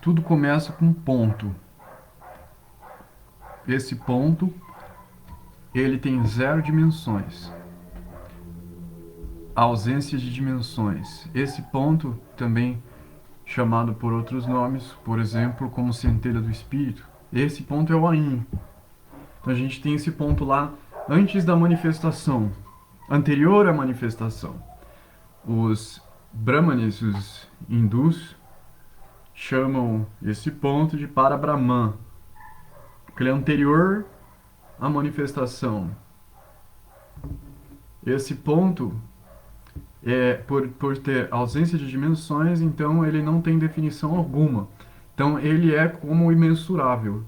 tudo começa com um ponto. Esse ponto, ele tem zero dimensões. A ausência de dimensões. Esse ponto, também chamado por outros nomes, por exemplo, como centelha do espírito, esse ponto é o Ain. Então a gente tem esse ponto lá antes da manifestação, anterior à manifestação. Os Brahmanes, os hindus, chamam esse ponto de Parabrahman, que ele é anterior à manifestação. Esse ponto, por ter ausência de dimensões, então ele não tem definição alguma. Então ele é como imensurável,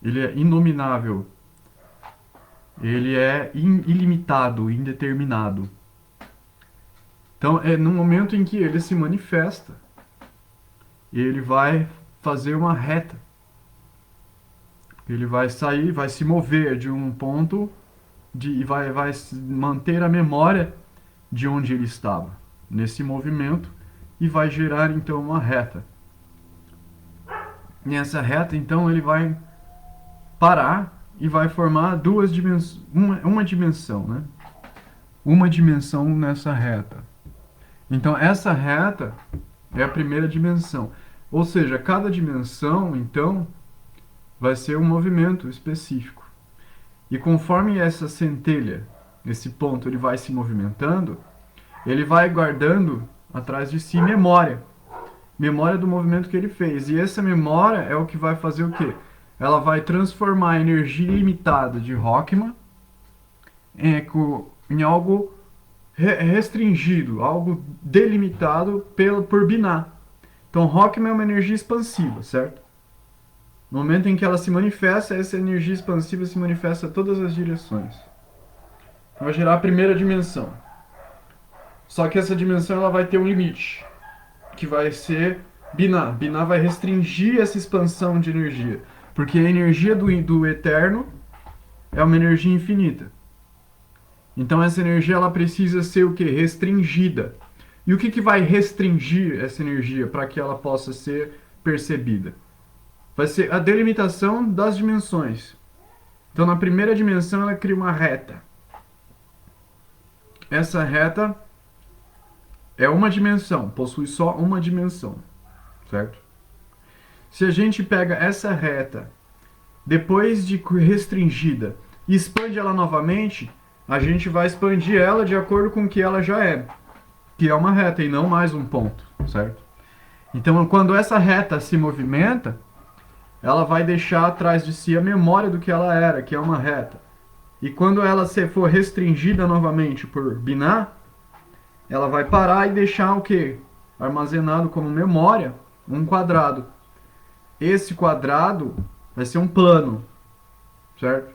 ele é inominável, ele é ilimitado, indeterminado. Então é no momento em que ele se manifesta, ele vai fazer uma reta. Ele vai sair, vai se mover de um ponto e vai manter a memória de onde ele estava, nesse movimento, e vai gerar então uma reta. Nessa reta, então, ele vai parar e vai formar duas dimensões, uma dimensão, né? Uma dimensão nessa reta. Então, essa reta é a primeira dimensão. Ou seja, cada dimensão, então, vai ser um movimento específico. E conforme essa centelha, esse ponto, ele vai se movimentando, ele vai guardando atrás de si memória. Memória do movimento que ele fez. E essa memória é o que vai fazer o quê? Ela vai transformar a energia ilimitada de Rockman em algo restringido, algo delimitado por Binah. Então, Rockman é uma energia expansiva, certo? No momento em que ela se manifesta, essa energia expansiva se manifesta em todas as direções. Vai gerar a primeira dimensão. Só que essa dimensão ela vai ter um limite, que vai ser Binah. Binah vai restringir essa expansão de energia, porque a energia do eterno é uma energia infinita. Então essa energia ela precisa ser o que? Restringida. E o que vai restringir essa energia para que ela possa ser percebida? Vai ser a delimitação das dimensões. Então na primeira dimensão ela cria uma reta. Essa reta é uma dimensão, possui só uma dimensão, certo? Se a gente pega essa reta, depois de restringida, e expande ela novamente, a gente vai expandir ela de acordo com o que ela já é, que é uma reta e não mais um ponto, certo? Então, quando essa reta se movimenta, ela vai deixar atrás de si a memória do que ela era, que é uma reta. E quando ela for restringida novamente por Binah, ela vai parar e deixar o quê? Armazenado como memória, um quadrado. Esse quadrado vai ser um plano, certo?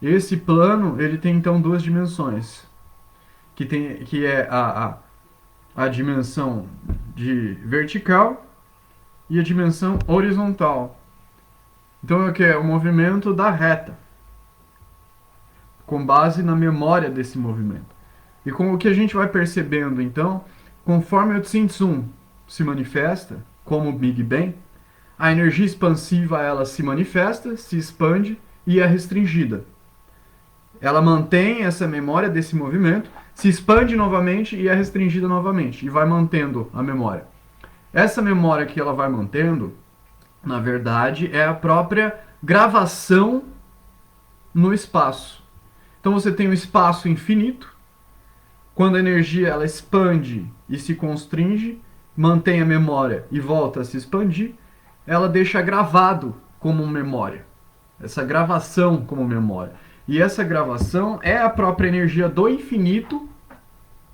Esse plano, ele tem então duas dimensões, que é a dimensão de vertical e a dimensão horizontal. Então é o que? É o movimento da reta, com base na memória desse movimento. E com o que a gente vai percebendo, então, conforme o Tsin se manifesta, como o Big Bang, a energia expansiva ela se manifesta, se expande e é restringida. Ela mantém essa memória desse movimento, se expande novamente e é restringida novamente, e vai mantendo a memória. Essa memória que ela vai mantendo, na verdade, é a própria gravação no espaço. Então você tem um espaço infinito. Quando a energia ela expande e se constringe, mantém a memória e volta a se expandir, ela deixa gravado como memória. Essa gravação como memória. E essa gravação é a própria energia do infinito,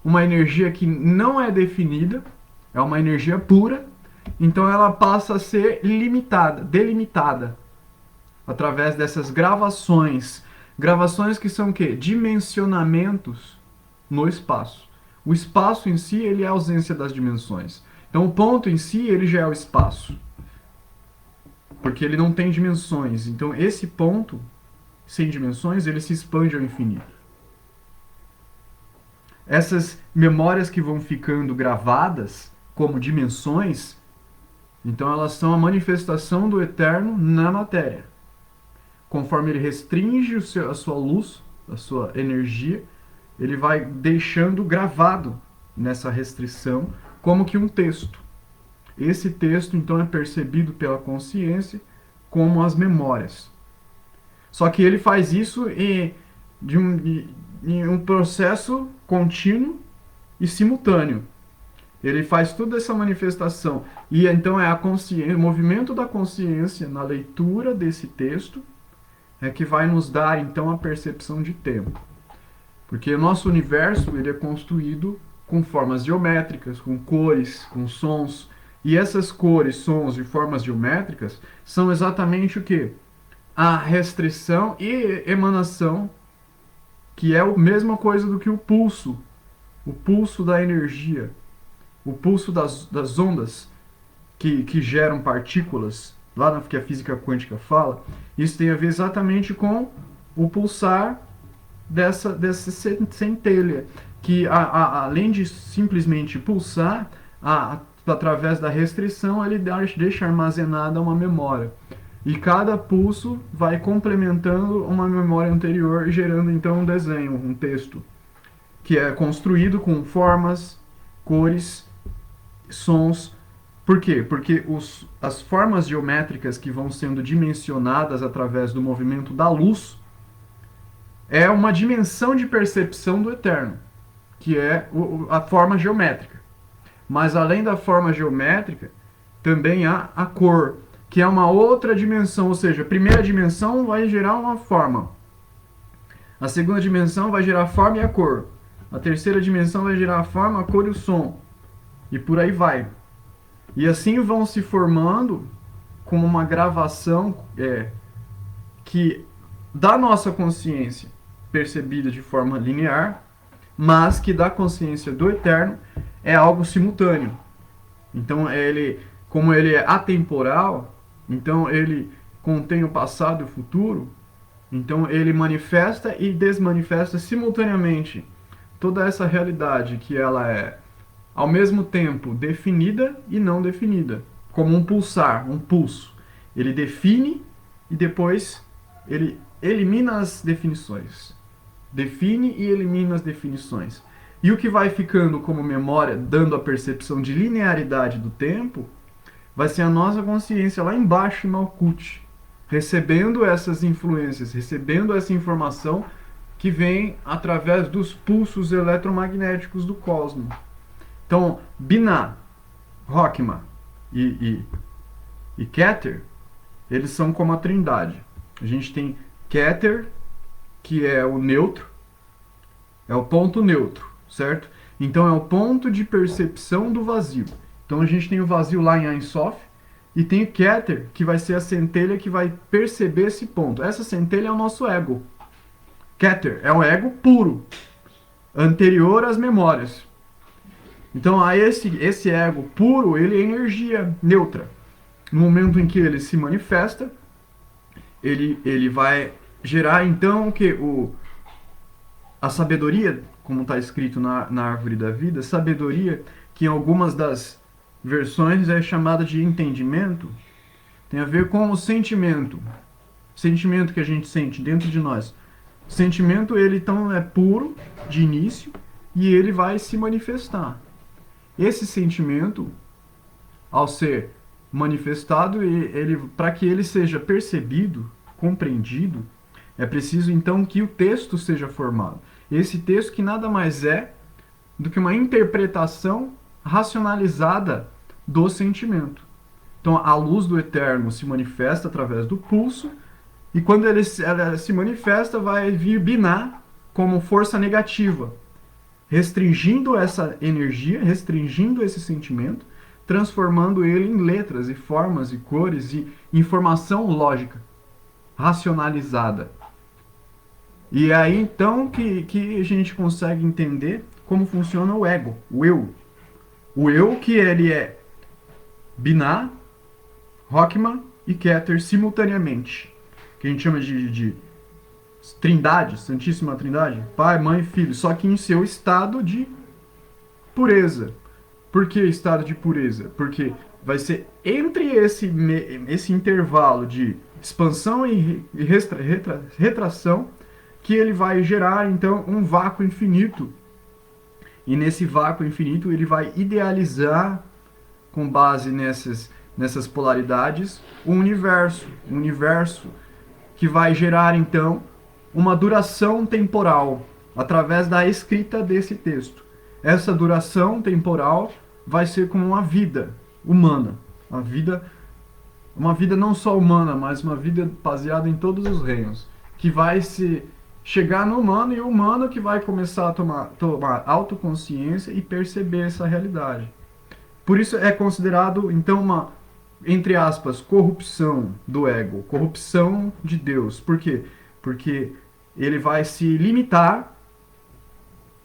uma energia que não é definida, é uma energia pura, então ela passa a ser limitada, delimitada, através dessas gravações. Gravações que são o quê? Dimensionamentos no espaço. O espaço em si, ele é a ausência das dimensões. Então o ponto em si, ele já é o espaço. Porque ele não tem dimensões. Então esse ponto, sem dimensões, ele se expande ao infinito. Essas memórias que vão ficando gravadas como dimensões Então elas são a manifestação do eterno na matéria. Conforme ele restringe a sua luz, a sua energia, ele vai deixando gravado nessa restrição como que um texto. Esse texto então é percebido pela consciência como as memórias. Só que ele faz isso em um processo contínuo e simultâneo. Ele faz toda essa manifestação. E então é o movimento da consciência na leitura desse texto é que vai nos dar então a percepção de tempo. Porque o nosso universo ele é construído com formas geométricas, com cores, com sons. E essas cores, sons e formas geométricas são exatamente o quê? A restrição e emanação, que é a mesma coisa do que o pulso da energia, o pulso das ondas que geram partículas, lá na que a física quântica fala. Isso tem a ver exatamente com o pulsar dessa centelha, que além de simplesmente pulsar, através da restrição, ele deixa armazenada uma memória. E cada pulso vai complementando uma memória anterior, gerando então um desenho, um texto, que é construído com formas, cores, sons. Por quê? Porque as formas geométricas que vão sendo dimensionadas através do movimento da luz é uma dimensão de percepção do eterno, que é a forma geométrica. Mas além da forma geométrica, também há a cor, que é uma outra dimensão, ou seja, a primeira dimensão vai gerar uma forma. A segunda dimensão vai gerar a forma e a cor. A terceira dimensão vai gerar a forma, a cor e o som. E por aí vai. E assim vão se formando como uma gravação que da nossa consciência percebida de forma linear, mas que da consciência do eterno é algo simultâneo. Então como ele é atemporal, então ele contém o passado e o futuro, então ele manifesta e desmanifesta simultaneamente toda essa realidade que ela é ao mesmo tempo definida e não definida, como um pulsar, um pulso. Ele define e depois ele elimina as definições. Define e elimina as definições. E o que vai ficando como memória, dando a percepção de linearidade do tempo, vai ser a nossa consciência lá embaixo em Malkuth, recebendo essas influências, recebendo essa informação que vem através dos pulsos eletromagnéticos do cosmos. Então, Binah, Rockma e Keter, eles são como a trindade. A gente tem Keter, que é o neutro, é o ponto neutro, certo? Então é o ponto de percepção do vazio. Então a gente tem o vazio lá em Ein Sof, e tem o Keter, que vai ser a centelha que vai perceber esse ponto. Essa centelha é o nosso ego. Keter é o ego puro, anterior às memórias. Então esse ego puro, ele é energia neutra. No momento em que ele se manifesta, ele vai gerar então que a sabedoria, como está escrito na árvore da vida, sabedoria que em algumas das versões é chamada de entendimento, tem a ver com o sentimento que a gente sente dentro de nós. O sentimento, ele então é puro de início e ele vai se manifestar. Esse sentimento, ao ser manifestado, para que ele seja percebido, compreendido, é preciso então que o texto seja formado. Esse texto que nada mais é do que uma interpretação racionalizada do sentimento. Então a luz do eterno se manifesta através do pulso, e quando ela se manifesta, vai vir Binah como força negativa, restringindo essa energia, restringindo esse sentimento, transformando ele em letras e formas e cores e informação lógica, racionalizada. E é aí então que a gente consegue entender como funciona o ego, o eu. O eu que ele é Binah, Rockma e Keter simultaneamente, que a gente chama de trindade, Santíssima Trindade, Pai, Mãe e Filho, só que em seu estado de pureza. Por que estado de pureza? Porque vai ser entre esse intervalo de expansão e retração que ele vai gerar, então, um vácuo infinito. E nesse vácuo infinito ele vai idealizar, com base nessas polaridades, o universo. Um universo que vai gerar, então, uma duração temporal através da escrita desse texto. Essa duração temporal vai ser como uma vida humana. Uma vida não só humana, mas uma vida baseada em todos os reinos. Que vai se chegar no humano e o humano que vai começar a tomar autoconsciência e perceber essa realidade. Por isso é considerado, então, uma, entre aspas, corrupção do ego, corrupção de Deus. Por quê? Porque ele vai se limitar,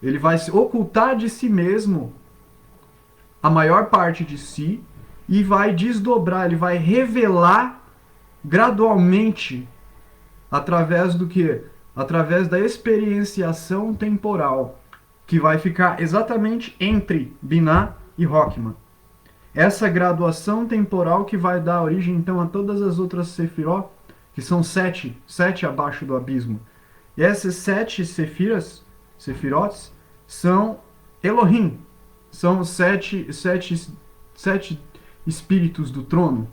ele vai se ocultar de si mesmo a maior parte de si e vai desdobrar, ele vai revelar gradualmente através do que? Através da experienciação temporal, que vai ficar exatamente entre Binah e Rockman. Essa graduação temporal que vai dar origem então a todas as outras Sefirot, que são sete abaixo do abismo. E essas sete Sefirots, são Elohim, são sete espíritos do trono.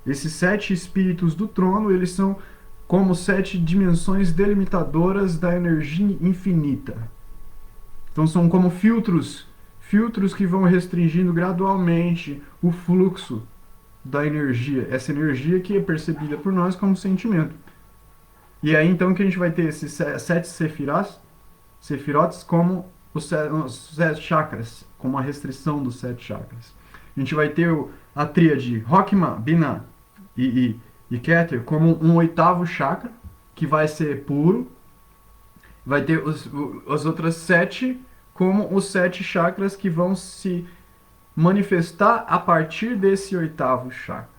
Esses sete espíritos do trono, eles são como sete dimensões delimitadoras da energia infinita. Então são como filtros que vão restringindo gradualmente o fluxo da energia, essa energia que é percebida por nós como sentimento. E aí então que a gente vai ter esses sete sefirotes como os sete chakras, como a restrição dos sete chakras. A gente vai ter a tríade Rockman, Binah e Keter como um oitavo chakra, que vai ser puro. Vai ter as outras sete como os sete chakras que vão se manifestar a partir desse oitavo chakra.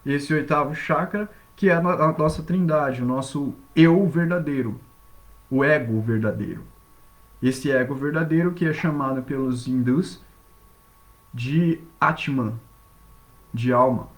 Esse oitavo chakra que é a nossa trindade, o nosso eu verdadeiro, o ego verdadeiro. Esse ego verdadeiro que é chamado pelos hindus de Atman, de alma.